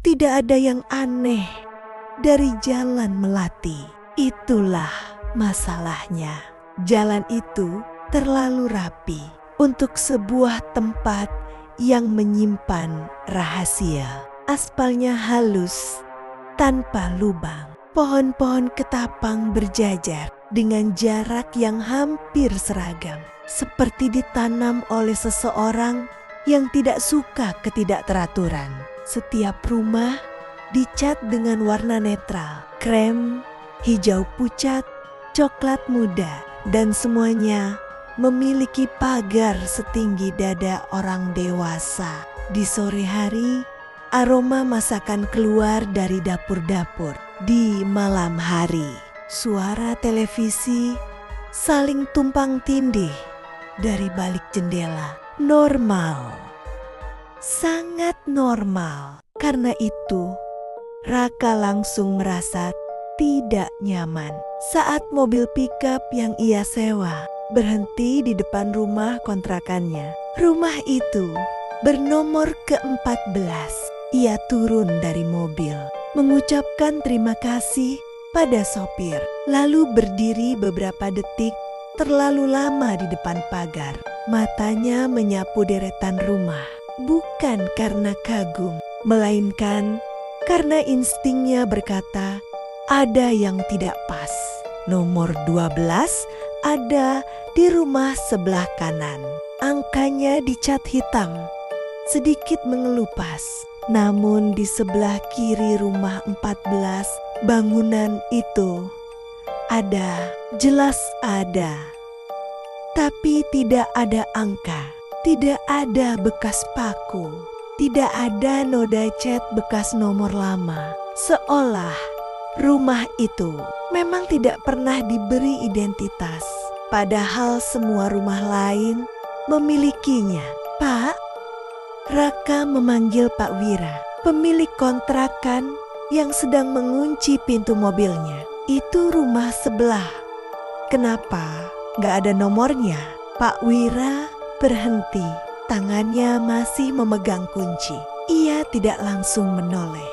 Tidak ada yang aneh dari jalan Melati. Itulah masalahnya. Jalan itu terlalu rapi untuk sebuah tempat yang menyimpan rahasia. Aspalnya halus, tanpa lubang. Pohon-pohon ketapang berjajar dengan jarak yang hampir seragam. Seperti ditanam oleh seseorang yang tidak suka ketidakteraturan. Setiap rumah dicat dengan warna netral, krem, hijau pucat, coklat muda, dan semuanya memiliki pagar setinggi dada orang dewasa. Di sore hari, aroma masakan keluar dari dapur-dapur. Di malam hari, suara televisi saling tumpang tindih dari balik jendela. Normal, sangat normal. Karena itu, Raka langsung merasa tidak nyaman saat mobil pickup yang ia sewa berhenti di depan rumah kontrakannya. Rumah itu bernomor ke-14. Ia turun dari mobil, mengucapkan terima kasih pada sopir, lalu berdiri beberapa detik terlalu lama di depan pagar. Matanya menyapu deretan rumah, bukan karena kagum, melainkan karena instingnya berkata ada yang tidak pas. Nomor 12 ada di rumah sebelah kanan. Angkanya dicat hitam, sedikit mengelupas. Namun di sebelah kiri rumah 14 bangunan itu ada, jelas ada. Tapi tidak ada angka, tidak ada bekas paku, tidak ada noda cat bekas nomor lama. Seolah rumah itu memang tidak pernah diberi identitas, padahal semua rumah lain memilikinya. Pak, Raka memanggil Pak Wira, pemilik kontrakan yang sedang mengunci pintu mobilnya. Itu rumah sebelah. Kenapa gak ada nomornya? Pak Wira berhenti, tangannya masih memegang kunci. Ia tidak langsung menoleh.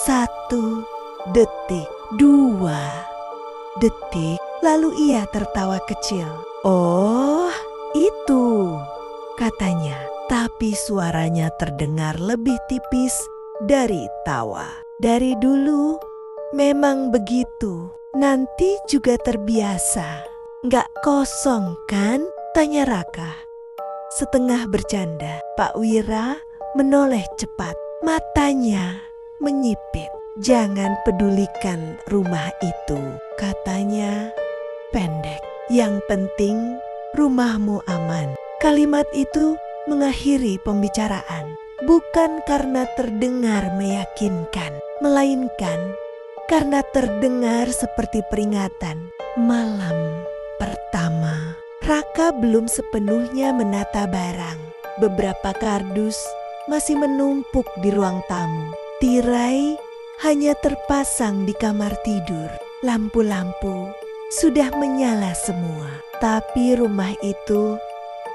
1 detik, 2 detik, lalu ia tertawa kecil. Oh, itu, katanya. Tapi suaranya terdengar lebih tipis dari tawa. Dari dulu memang begitu, nanti juga terbiasa. Nggak kosong kan? Tanya Raka. Setengah bercanda, Pak Wira menoleh cepat. Matanya menyipit. Jangan pedulikan rumah itu, katanya pendek. Yang penting rumahmu aman. Kalimat itu mengakhiri pembicaraan, bukan karena terdengar meyakinkan, melainkan karena terdengar seperti peringatan. Malam pertama, Raka belum sepenuhnya menata barang. Beberapa kardus masih menumpuk di ruang tamu. Tirai hanya terpasang di kamar tidur. Lampu-lampu sudah menyala semua, tapi rumah itu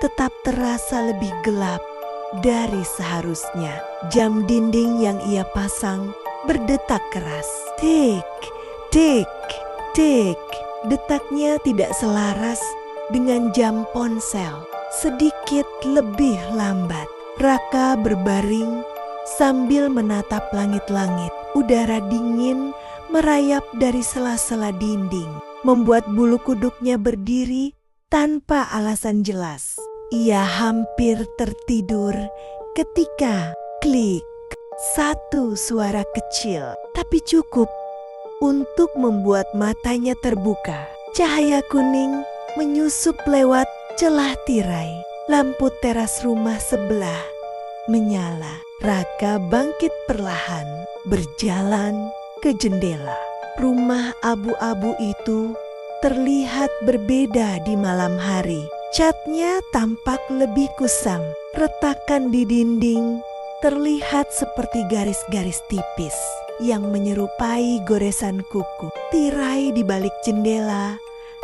tetap terasa lebih gelap dari seharusnya. Jam dinding yang ia pasang berdetak keras. Tik, tik, tik. Detaknya tidak selaras dengan jam ponsel. Sedikit lebih lambat. Raka berbaring sambil menatap langit-langit. Udara dingin merayap dari sela-sela dinding, membuat bulu kuduknya berdiri tanpa alasan jelas. Ia hampir tertidur ketika klik. Satu suara kecil, tapi cukup untuk membuat matanya terbuka. Cahaya kuning menyusup lewat celah tirai. Lampu teras rumah sebelah menyala. Raka bangkit perlahan, berjalan ke jendela. Rumah abu-abu itu terlihat berbeda di malam hari. Catnya tampak lebih kusam. Retakan di dinding terlihat seperti garis-garis tipis yang menyerupai goresan kuku. Tirai di balik jendela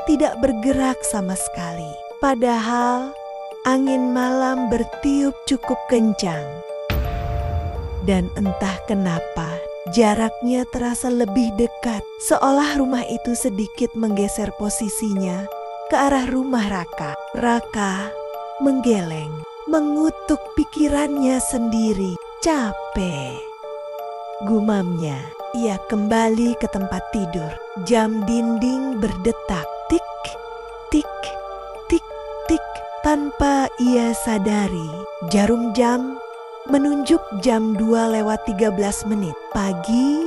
tidak bergerak sama sekali. Padahal angin malam bertiup cukup kencang. Dan entah kenapa Jaraknya terasa lebih dekat, seolah rumah itu sedikit menggeser posisinya ke arah rumah Raka. Raka menggeleng, mengutuk pikirannya sendiri. Capek, gumamnya. Ia kembali ke tempat tidur. Jam dinding berdetak. Tik, tik, tik, tik. Tanpa ia sadari, jarum jam menunjuk jam 2:13. Pagi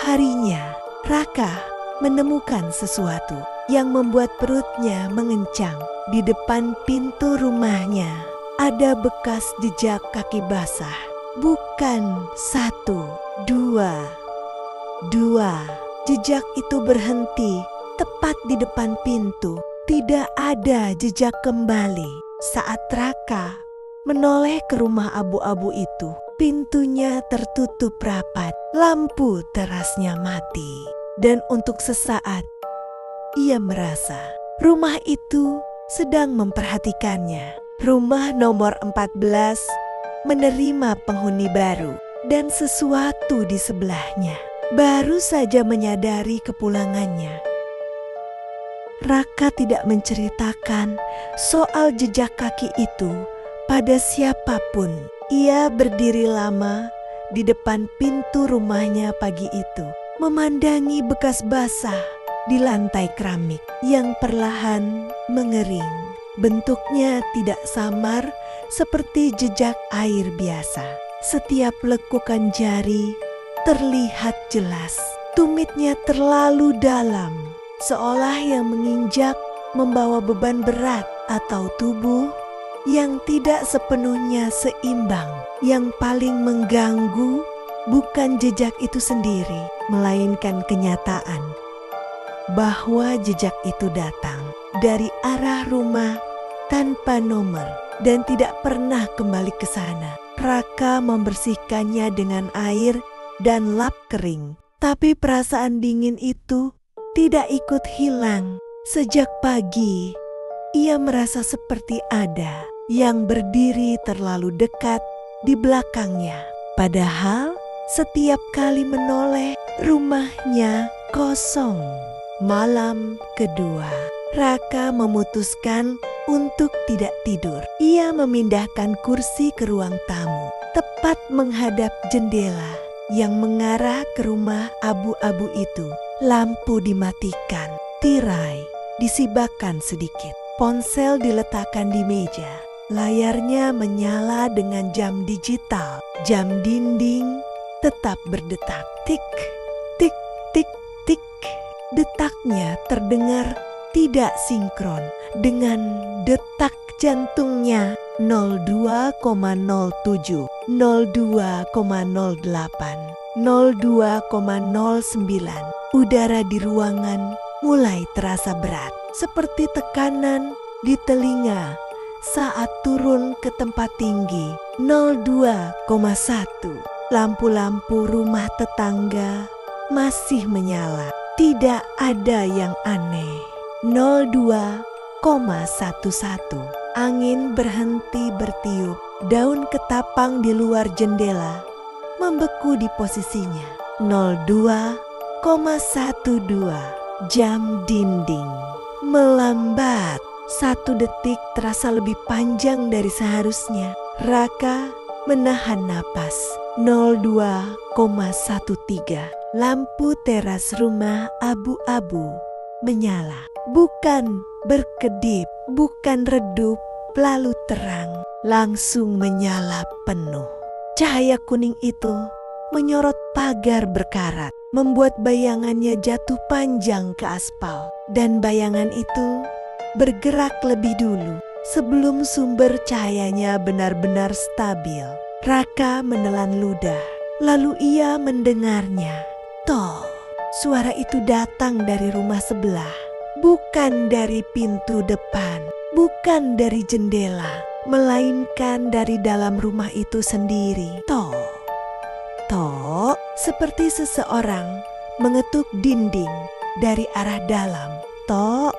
harinya, Raka menemukan sesuatu yang membuat perutnya mengencang. Di depan pintu rumahnya ada bekas jejak kaki basah. Bukan satu, dua. Jejak itu berhenti tepat di depan pintu. Tidak ada jejak kembali. Saat Raka menoleh ke rumah abu-abu itu, pintunya tertutup rapat, lampu terasnya mati. Dan untuk sesaat, ia merasa rumah itu sedang memperhatikannya. Rumah nomor 14 menerima penghuni baru dan sesuatu di sebelahnya. Baru saja menyadari kepulangannya, Raka tidak menceritakan soal jejak kaki itu pada siapapun. Ia berdiri lama di depan pintu rumahnya pagi itu, memandangi bekas basah di lantai keramik yang perlahan mengering. Bentuknya tidak samar seperti jejak air biasa. Setiap lekukan jari terlihat jelas. Tumitnya terlalu dalam, seolah yang menginjak membawa beban berat atau tubuh yang tidak sepenuhnya seimbang. Yang paling mengganggu bukan jejak itu sendiri, melainkan kenyataan bahwa jejak itu datang dari arah rumah tanpa nomor dan tidak pernah kembali ke sana. Raka membersihkannya dengan air dan lap kering, tapi perasaan dingin itu tidak ikut hilang. Sejak pagi, ia merasa seperti ada yang berdiri terlalu dekat di belakangnya. Padahal setiap kali menoleh, rumahnya kosong. Malam kedua, Raka memutuskan untuk tidak tidur. Ia memindahkan kursi ke ruang tamu, tepat menghadap jendela yang mengarah ke rumah abu-abu itu. Lampu dimatikan, tirai disibakkan sedikit, ponsel diletakkan di meja. Layarnya menyala dengan jam digital. Jam dinding tetap berdetak. Tik, tik, tik, tik. Detaknya terdengar tidak sinkron dengan detak jantungnya 02,07, 02,08, 02,09. Udara di ruangan mulai terasa berat, seperti tekanan di telinga saat turun ke tempat tinggi. 02,1. Lampu-lampu rumah tetangga masih menyala. Tidak ada yang aneh. 02,11. Angin berhenti bertiup. Daun ketapang di luar jendela membeku di posisinya. 02,12. Jam dinding melambat. 1 detik terasa lebih panjang dari seharusnya. Raka menahan napas. 02,13. Lampu teras rumah abu-abu menyala. Bukan berkedip, bukan redup, lalu terang, langsung menyala penuh. Cahaya kuning itu menyorot pagar berkarat, membuat bayangannya jatuh panjang ke aspal. Dan bayangan itu bergerak lebih dulu sebelum sumber cahayanya benar-benar stabil. Raka menelan ludah, lalu ia mendengarnya. Toh, suara itu datang dari rumah sebelah, bukan dari pintu depan, bukan dari jendela, melainkan dari dalam rumah itu sendiri. Toh, seperti seseorang mengetuk dinding dari arah dalam. Tok.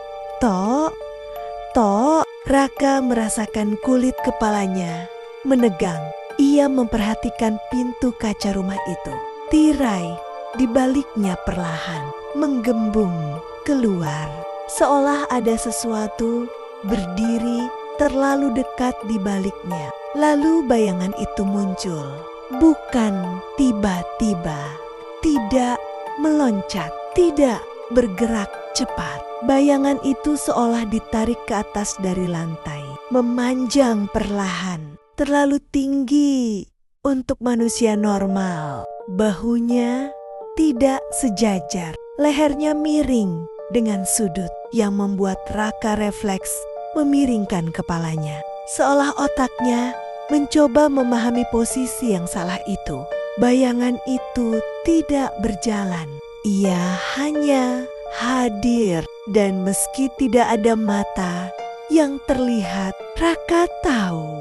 Raka merasakan kulit kepalanya menegang. Ia memperhatikan pintu kaca rumah itu. Tirai di baliknya perlahan menggembung keluar, seolah ada sesuatu berdiri terlalu dekat di baliknya. Lalu bayangan itu muncul, bukan tiba-tiba, tidak meloncat, tidak bergerak cepat. Bayangan itu seolah ditarik ke atas dari lantai, memanjang perlahan, terlalu tinggi untuk manusia normal. Bahunya tidak sejajar, lehernya miring dengan sudut yang membuat Raka refleks memiringkan kepalanya, seolah otaknya mencoba memahami posisi yang salah itu. Bayangan itu tidak berjalan, ia hanya hadir, dan meski tidak ada mata yang terlihat, Raka tahu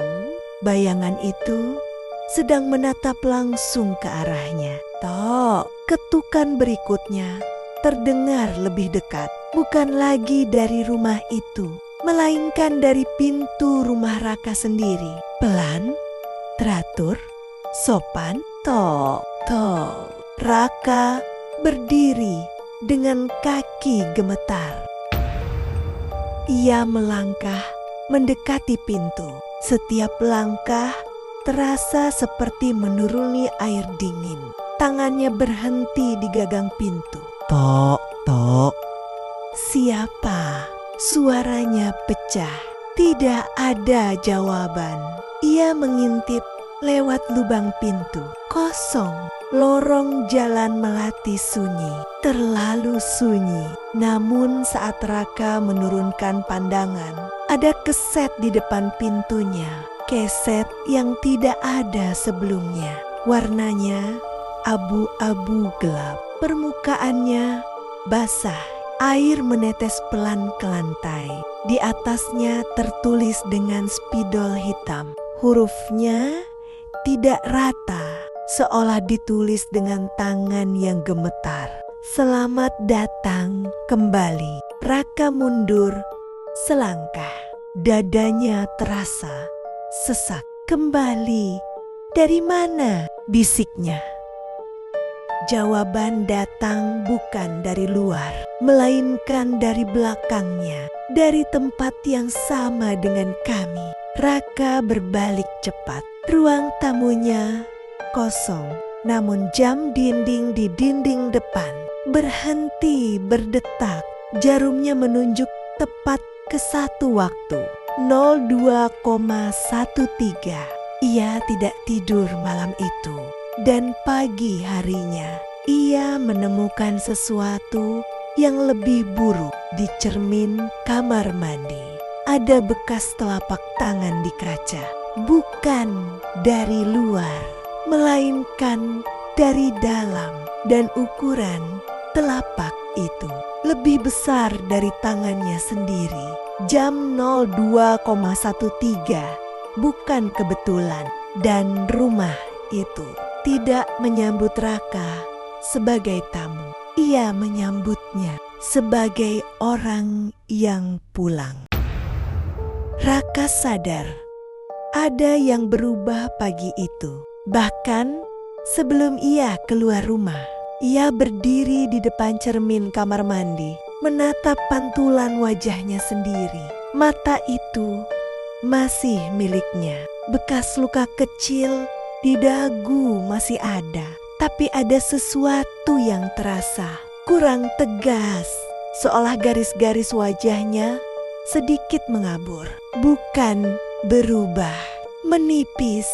bayangan itu sedang menatap langsung ke arahnya. Tok, ketukan berikutnya terdengar lebih dekat, bukan lagi dari rumah itu, melainkan dari pintu rumah Raka sendiri. Pelan, teratur, sopan, tok, tok. Raka berdiri dengan kaki gemetar. Ia melangkah mendekati pintu. Setiap langkah terasa seperti menuruni air dingin. Tangannya berhenti di gagang pintu. Tok, tok. Siapa? Suaranya pecah. Tidak ada jawaban. Ia mengintip lewat lubang pintu. Kosong. Lorong jalan melati sunyi, terlalu sunyi. Namun saat Raka menurunkan pandangan, ada keset di depan pintunya. Keset yang tidak ada sebelumnya. Warnanya abu-abu gelap. Permukaannya basah. Air menetes pelan ke lantai. Di atasnya tertulis dengan spidol hitam. Hurufnya tidak rata, seolah ditulis dengan tangan yang gemetar. Selamat datang kembali. Raka mundur selangkah. Dadanya terasa sesak. Kembali dari mana? Bisiknya. Jawaban datang bukan dari luar, melainkan dari belakangnya, dari tempat yang sama dengan kami. Raka berbalik cepat. Ruang tamunya kosong, namun jam dinding di dinding depan berhenti berdetak. Jarumnya menunjuk tepat ke satu waktu, 02,13. Ia tidak tidur malam itu, dan pagi harinya ia menemukan sesuatu yang lebih buruk di cermin kamar mandi. Ada bekas telapak tangan di kaca, bukan dari luar, melainkan dari dalam, dan ukuran telapak itu lebih besar dari tangannya sendiri. Jam 02,13 bukan kebetulan, dan rumah itu tidak menyambut Raka sebagai tamu. Ia menyambutnya sebagai orang yang pulang. Raka sadar ada yang berubah pagi itu. Bahkan sebelum ia keluar rumah, ia berdiri di depan cermin kamar mandi, menatap pantulan wajahnya sendiri. Mata itu masih miliknya. Bekas luka kecil di dagu masih ada, tapi ada sesuatu yang terasa kurang tegas, seolah garis-garis wajahnya sedikit mengabur, bukan berubah, menipis.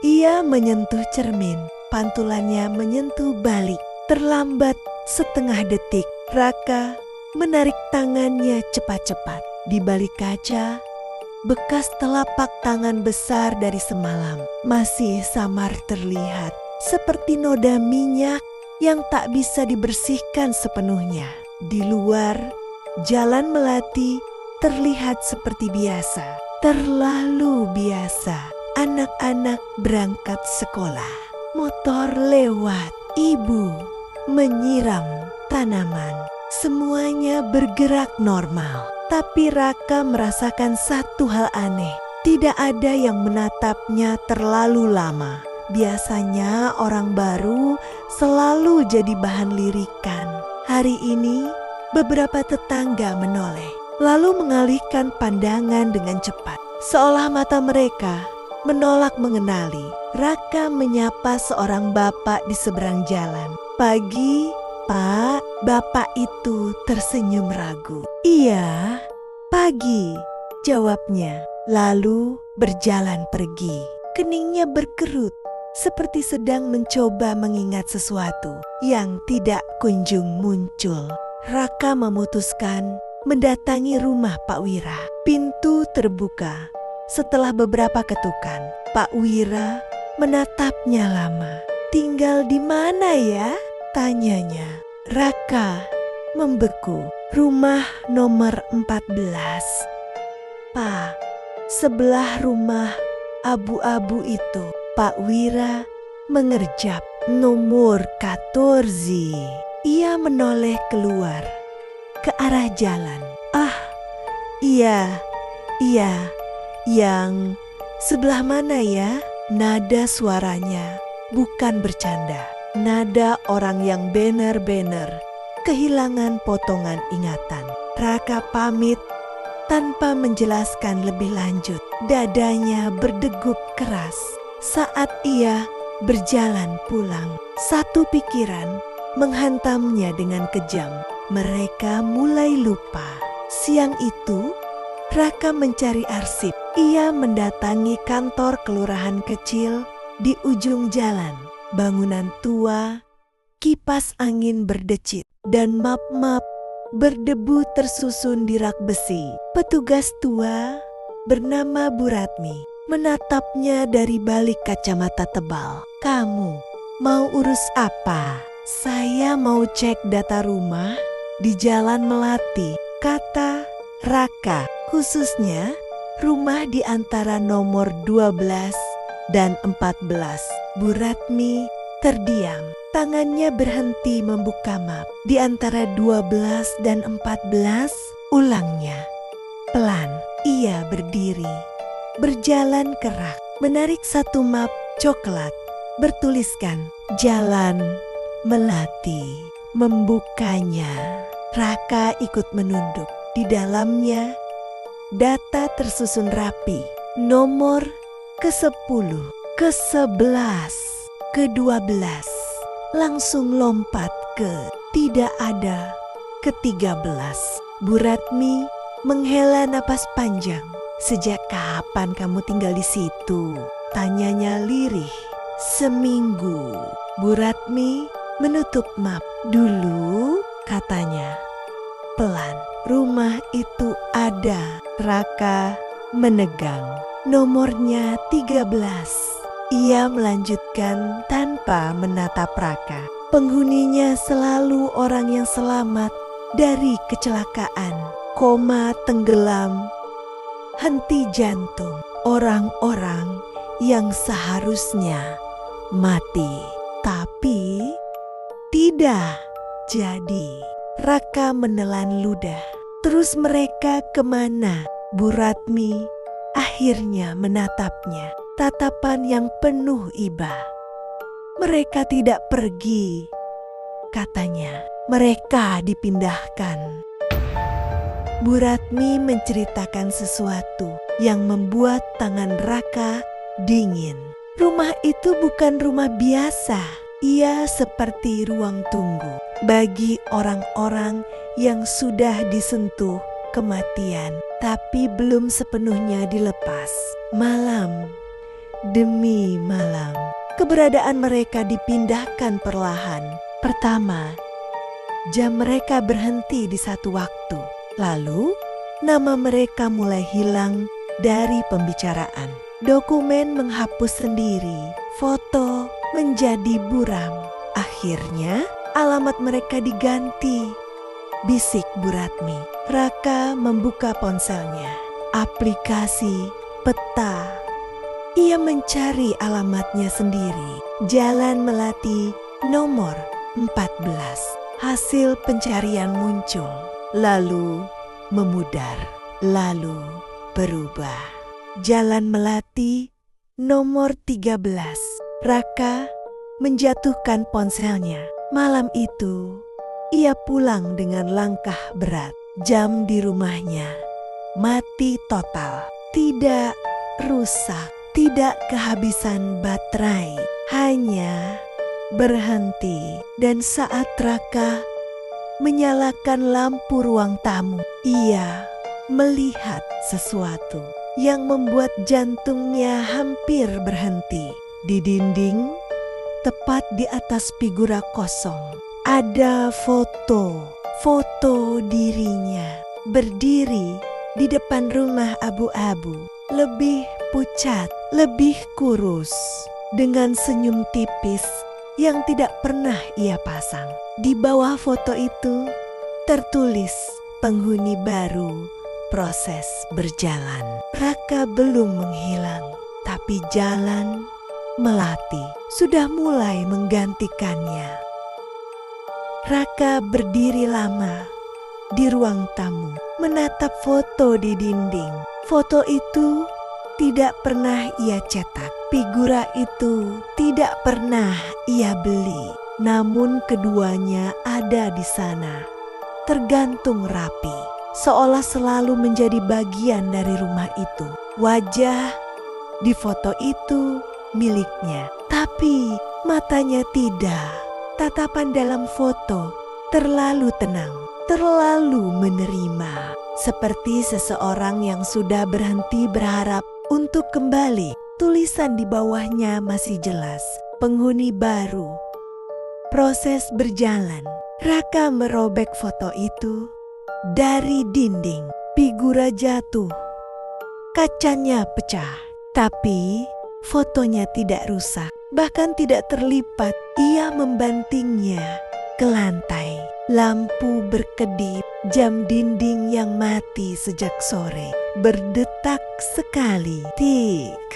Ia menyentuh cermin, pantulannya menyentuh balik. Terlambat setengah detik, Raka menarik tangannya cepat-cepat. Di balik kaca, bekas telapak tangan besar dari semalam masih samar terlihat, seperti noda minyak yang tak bisa dibersihkan sepenuhnya. Di luar, jalan melati terlihat seperti biasa, terlalu biasa. Anak-anak berangkat sekolah, motor lewat, ibu menyiram tanaman. Semuanya bergerak normal, tapi Raka merasakan satu hal aneh. Tidak ada yang menatapnya terlalu lama. Biasanya orang baru selalu jadi bahan lirikan. Hari ini beberapa tetangga menoleh, lalu mengalihkan pandangan dengan cepat. Seolah mata mereka menolak mengenali. Raka menyapa seorang bapak di seberang jalan. "Pagi, Pak." Bapak itu tersenyum ragu. "Iya, pagi," jawabnya. Lalu berjalan pergi. Keningnya berkerut, seperti sedang mencoba mengingat sesuatu yang tidak kunjung muncul. Raka memutuskan mendatangi rumah Pak Wira. Pintu terbuka. Setelah beberapa ketukan, Pak Wira menatapnya lama. "Tinggal di mana ya?" tanyanya. Raka membeku. "Rumah nomor 14. Pak, sebelah rumah abu-abu itu." Pak Wira mengerjap. "Nomor 14. Ia menoleh keluar ke arah jalan. "Ah, iya, yang sebelah mana ya?" Nada suaranya bukan bercanda. Nada orang yang benar-benar kehilangan potongan ingatan. Raka pamit tanpa menjelaskan lebih lanjut. Dadanya berdegup keras saat ia berjalan pulang. Satu pikiran menghantamnya dengan kejam. Mereka mulai lupa. Siang itu, Raka mencari arsip. Ia mendatangi kantor kelurahan kecil di ujung jalan. Bangunan tua, kipas angin berdecit, dan map-map berdebu tersusun di rak besi. Petugas tua bernama Bu Ratmi menatapnya dari balik kacamata tebal. "Kamu mau urus apa?" "Saya mau cek data rumah di Jalan Melati," kata Raka. "Khususnya rumah di antara nomor 12 dan 14. Bu Ratmi terdiam. Tangannya berhenti membuka map. "Di antara 12 dan 14, ulangnya. Pelan, ia berdiri. Berjalan kerak, menarik satu map coklat. Bertuliskan Jalan Melati. Membukanya. Raka ikut menunduk. Di dalamnya, data tersusun rapi. Nomor ke-10, ke-11, ke-12. Langsung lompat ke tidak ada ke-13. Bu Ratmi menghela napas panjang. "Sejak kapan kamu tinggal di situ?" tanyanya lirih. "Seminggu." Bu Ratmi menutup map. "Dulu," katanya pelan, "rumah itu ada." Raka menegang. "Nomornya 13. Ia melanjutkan tanpa menatap Raka. "Penghuninya selalu orang yang selamat dari kecelakaan, koma tenggelam, henti jantung. Orang-orang yang seharusnya mati, tapi tidak jadi." Raka menelan ludah. "Terus mereka kemana?" Bu Ratmi akhirnya menatapnya. Tatapan yang penuh iba. "Mereka tidak pergi," katanya. "Mereka dipindahkan." Bu Ratmi menceritakan sesuatu yang membuat tangan Raka dingin. Rumah itu bukan rumah biasa. Ia seperti ruang tunggu bagi orang-orang yang sudah disentuh kematian, tapi belum sepenuhnya dilepas. Malam demi malam, keberadaan mereka dipindahkan perlahan. Pertama, jam mereka berhenti di satu waktu. Lalu, nama mereka mulai hilang dari pembicaraan. Dokumen menghapus sendiri, foto menjadi buram. Akhirnya, alamat mereka diganti. Bisik Bu Ratmi. Raka membuka ponselnya. Aplikasi peta. Ia mencari alamatnya sendiri. Jalan Melati nomor 14. Hasil pencarian muncul, lalu memudar, lalu berubah. Jalan Melati nomor 13. Raka menjatuhkan ponselnya. Malam itu, ia pulang dengan langkah berat. Jam di rumahnya mati total. Tidak rusak, tidak kehabisan baterai, hanya berhenti. Dan saat Raka menyalakan lampu ruang tamu, ia melihat sesuatu yang membuat jantungnya hampir berhenti. Di dinding, tepat di atas figura kosong, ada foto dirinya berdiri di depan rumah abu-abu. Lebih pucat, lebih kurus, dengan senyum tipis yang tidak pernah ia pasang. Di bawah foto itu tertulis penghuni baru, proses berjalan. Raka belum menghilang, tapi jalan melati sudah mulai menggantikannya. Raka berdiri lama di ruang tamu, menatap foto di dinding. Foto itu tidak pernah ia cetak, figura itu tidak pernah ia beli. Namun keduanya ada di sana, tergantung rapi, seolah selalu menjadi bagian dari rumah itu. Wajah di foto itu miliknya, tapi matanya tidak. Tatapan dalam foto terlalu tenang, terlalu menerima, seperti seseorang yang sudah berhenti berharap untuk kembali. Tulisan di bawahnya masih jelas, penghuni baru, proses berjalan. Raka merobek foto itu dari dinding. Figura jatuh, kacanya pecah, tapi fotonya tidak rusak, bahkan tidak terlipat. Ia membantingnya ke lantai. Lampu berkedip, jam dinding yang mati sejak sore berdetak sekali. Tik,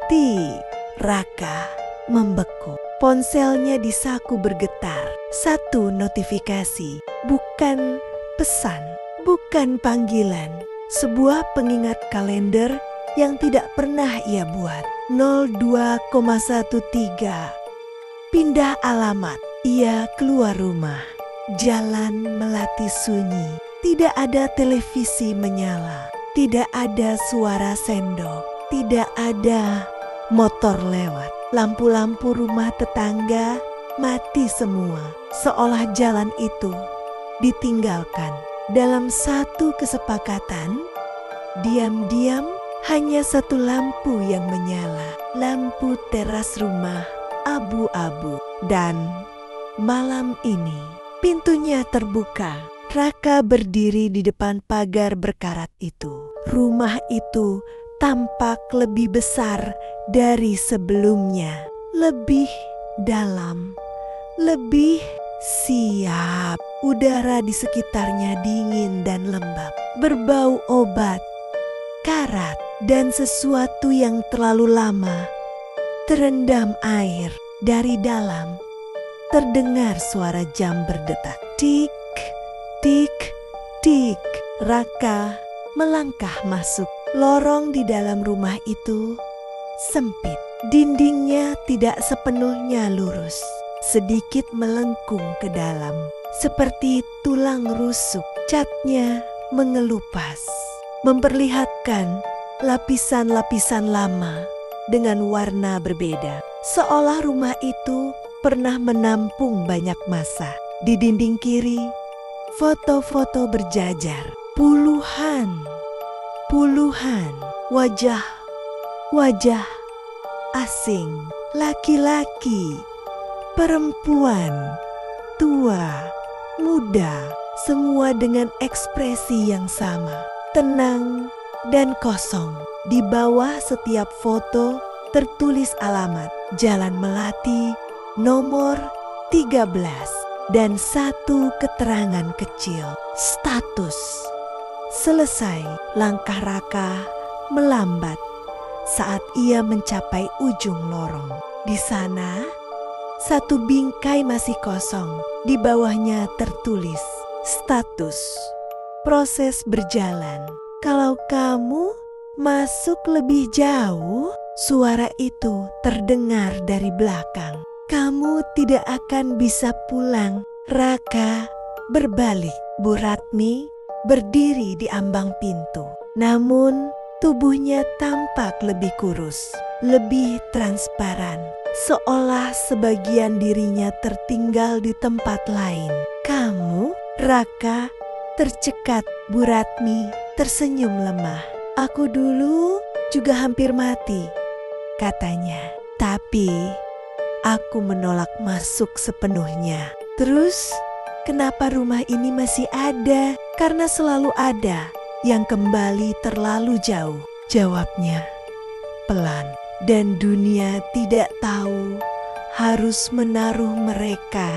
tik. Raka membeku. Ponselnya di saku bergetar. Satu notifikasi, bukan pesan, bukan panggilan. Sebuah pengingat kalender yang tidak pernah ia buat. 02,13. Pindah alamat. Ia keluar rumah. Jalan melati sunyi. Tidak ada televisi menyala. Tidak ada suara sendok. Tidak ada motor lewat. Lampu-lampu rumah tetangga mati semua. Seolah jalan itu ditinggalkan. Dalam satu kesepakatan, diam-diam hanya satu lampu yang menyala. Lampu teras rumah abu-abu. Dan malam ini pintunya terbuka. Raka berdiri di depan pagar berkarat itu. Rumah itu tampak lebih besar dari sebelumnya. Lebih dalam, lebih siap. Udara di sekitarnya dingin dan lembab, berbau obat, karat, dan sesuatu yang terlalu lama terendam air. Dari dalam terdengar suara jam berdetak. Tik, tik, tik. Raka melangkah masuk. Lorong di dalam rumah itu sempit. Dindingnya tidak sepenuhnya lurus. Sedikit melengkung ke dalam, seperti tulang rusuk. Catnya mengelupas, memperlihatkan lapisan-lapisan lama dengan warna berbeda. Seolah rumah itu pernah menampung banyak masa. Di dinding kiri, foto-foto berjajar. Puluhan wajah asing. Laki-laki, perempuan, tua, muda. Semua dengan ekspresi yang sama. Tenang dan kosong. Di bawah setiap foto tertulis alamat. Jalan Melati nomor 13 dan satu keterangan kecil. Status selesai. Langkah Raka melambat saat ia mencapai ujung lorong. Di sana satu bingkai masih kosong. Di bawahnya tertulis status proses berjalan. Kalau kamu Masuk lebih jauh? Suara itu terdengar dari belakang. Kamu tidak akan bisa pulang. Raka berbalik. Bu Ratmi berdiri di ambang pintu. Namun tubuhnya tampak lebih kurus, lebih transparan. Seolah sebagian dirinya tertinggal di tempat lain. Kamu? Raka tercekat. Bu Ratmi tersenyum lemah. Aku dulu juga hampir mati, katanya. Tapi aku menolak masuk sepenuhnya. Terus kenapa rumah ini masih ada? Karena selalu ada yang kembali terlalu jauh, jawabnya pelan. Dan dunia tidak tahu harus menaruh mereka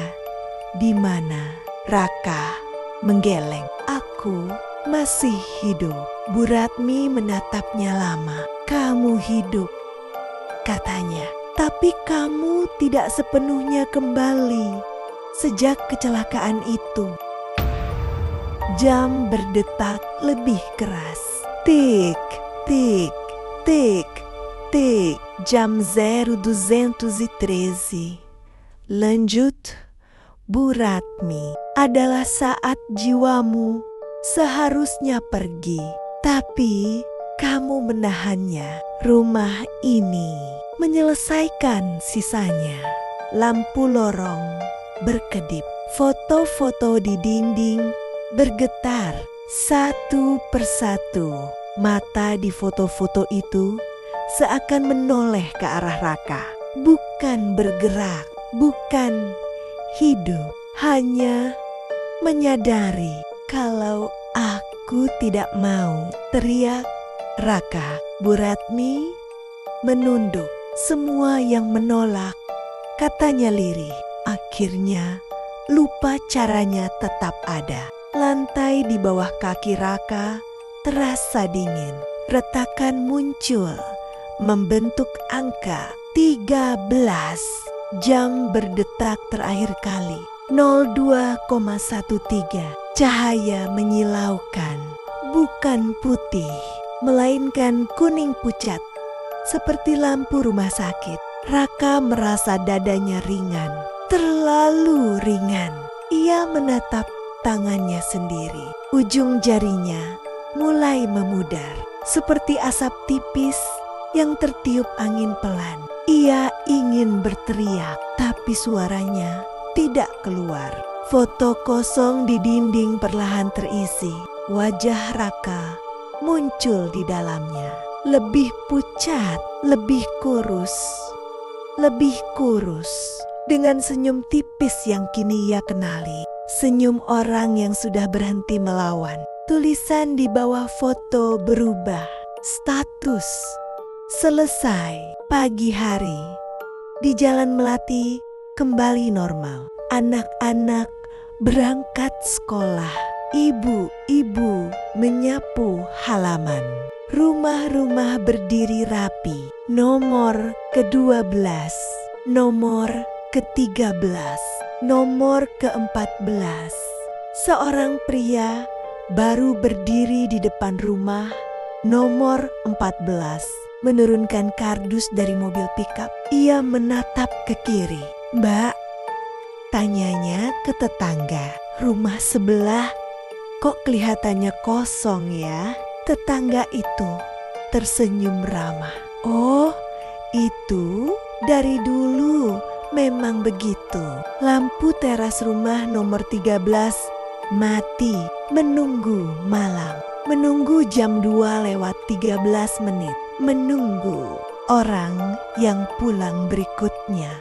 di mana. Raka menggeleng. Aku masih hidup. Bu Ratmi menatapnya lama. Kamu hidup, katanya. Tapi kamu tidak sepenuhnya kembali sejak kecelakaan itu. Jam berdetak lebih keras. Tik, tik, tik, tik. Jam 0213. Lanjut, Bu Ratmi. Adalah saat jiwamu seharusnya pergi, tapi kamu menahannya. Rumah ini menyelesaikan sisanya. Lampu lorong berkedip. Foto-foto di dinding bergetar satu persatu. Mata di foto-foto itu seakan menoleh ke arah Raka. Bukan bergerak, bukan hidup, hanya menyadari kalau aku tidak mau, teriak Raka. Bu Ratmi menunduk. Semua yang menolak, katanya lirih. Akhirnya lupa caranya tetap ada. Lantai di bawah kaki Raka terasa dingin. Retakan muncul, membentuk angka 13. Jam berdetak terakhir kali. 02,13. Cahaya menyilaukan. Bukan putih, melainkan kuning pucat. Seperti lampu rumah sakit. Raka merasa dadanya ringan. Terlalu ringan. Ia menatap tangannya sendiri. Ujung jarinya mulai memudar. Seperti asap tipis yang tertiup angin pelan. Ia ingin berteriak, tapi suaranya tidak keluar. Foto kosong di dinding perlahan terisi. Wajah Raka muncul di dalamnya. Lebih pucat, lebih kurus. Lebih kurus. Dengan senyum tipis yang kini ia kenali. Senyum orang yang sudah berhenti melawan. Tulisan di bawah foto berubah. Status selesai. Pagi hari di Jalan Melati kembali normal. Anak-anak berangkat sekolah. Ibu-ibu menyapu halaman. Rumah-rumah berdiri rapi. Nomor ke-12, nomor ke-13, nomor ke-14. Seorang pria baru berdiri di depan rumah nomor 14, menurunkan kardus dari mobil pickup. Ia menatap ke kiri. "Mbak," tanyanya ke tetangga, "rumah sebelah kok kelihatannya kosong ya?" Tetangga itu tersenyum ramah. "Oh, itu dari dulu memang begitu. Lampu teras rumah nomor 13 mati menunggu malam. Menunggu jam 2 lewat 13 menit. Menunggu orang yang pulang berikutnya."